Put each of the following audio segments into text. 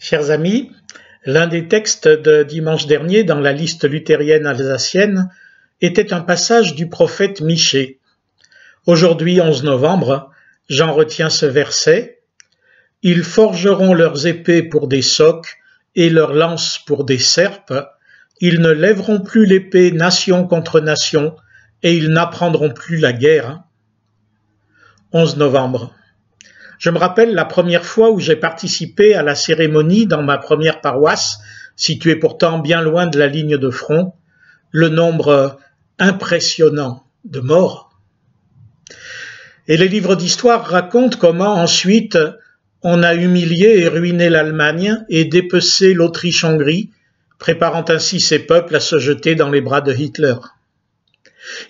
Chers amis, l'un des textes de dimanche dernier dans la liste luthérienne alsacienne était un passage du prophète Michée. Aujourd'hui, 11 novembre, j'en retiens ce verset. « Ils forgeront leurs épées pour des socs et leurs lances pour des serpes. Ils ne lèveront plus l'épée nation contre nation et ils n'apprendront plus la guerre. » 11 novembre. Je me rappelle la première fois où j'ai participé à la cérémonie dans ma première paroisse, située pourtant bien loin de la ligne de front, le nombre impressionnant de morts. Et les livres d'histoire racontent comment ensuite on a humilié et ruiné l'Allemagne et dépecé l'Autriche-Hongrie, préparant ainsi ses peuples à se jeter dans les bras de Hitler.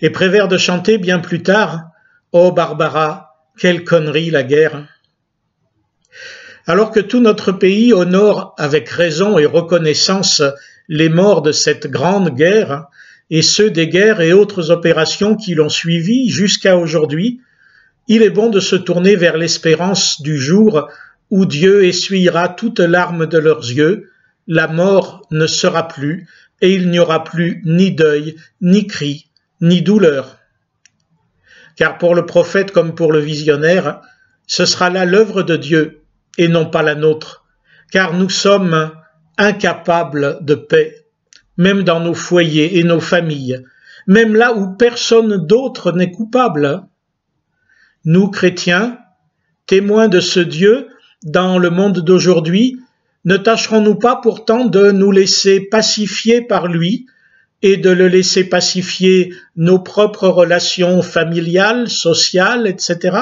Et Prévert de chanter bien plus tard « Oh Barbara, quelle connerie la guerre !» Alors que tout notre pays honore avec raison et reconnaissance les morts de cette grande guerre et ceux des guerres et autres opérations qui l'ont suivi jusqu'à aujourd'hui, il est bon de se tourner vers l'espérance du jour où Dieu essuiera toute larme de leurs yeux, la mort ne sera plus et il n'y aura plus ni deuil, ni cri, ni douleur. Car pour le prophète comme pour le visionnaire, ce sera là l'œuvre de Dieu et non pas la nôtre, car nous sommes incapables de paix, même dans nos foyers et nos familles, même là où personne d'autre n'est coupable. Nous, chrétiens, témoins de ce Dieu dans le monde d'aujourd'hui, ne tâcherons-nous pas pourtant de nous laisser pacifier par lui et de le laisser pacifier nos propres relations familiales, sociales, etc.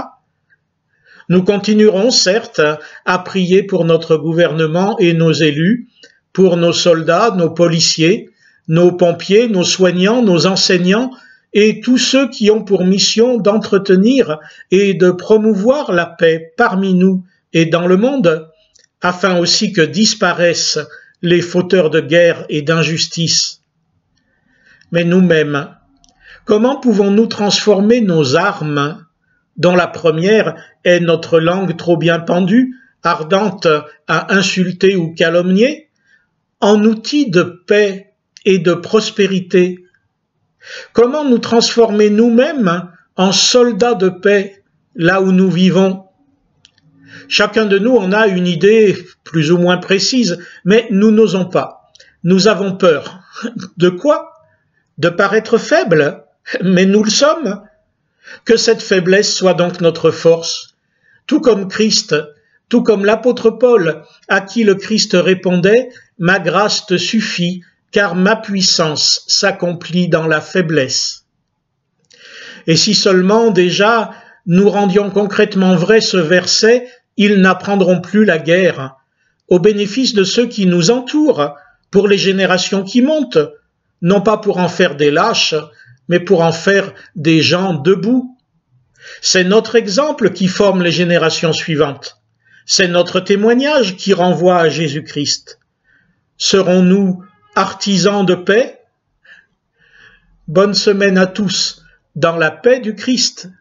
Nous continuerons, certes, à prier pour notre gouvernement et nos élus, pour nos soldats, nos policiers, nos pompiers, nos soignants, nos enseignants et tous ceux qui ont pour mission d'entretenir et de promouvoir la paix parmi nous et dans le monde, afin aussi que disparaissent les fauteurs de guerre et d'injustice. Mais nous-mêmes, comment pouvons-nous transformer nos armes, dont la première est notre langue trop bien pendue, ardente à insulter ou calomnier, en outils de paix et de prospérité? Comment nous transformer nous-mêmes en soldats de paix là où nous vivons? Chacun de nous en a une idée plus ou moins précise, mais nous n'osons pas. Nous avons peur. De quoi? De paraître faibles? Mais nous le sommes. Que cette faiblesse soit donc notre force, tout comme Christ, tout comme l'apôtre Paul, à qui le Christ répondait « Ma grâce te suffit, car ma puissance s'accomplit dans la faiblesse. » Et si seulement déjà nous rendions concrètement vrai ce verset, ils n'apprendront plus la guerre, au bénéfice de ceux qui nous entourent, pour les générations qui montent, non pas pour en faire des lâches, mais pour en faire des gens debout. C'est notre exemple qui forme les générations suivantes. C'est notre témoignage qui renvoie à Jésus-Christ. Serons-nous artisans de paix? Bonne semaine à tous, dans la paix du Christ.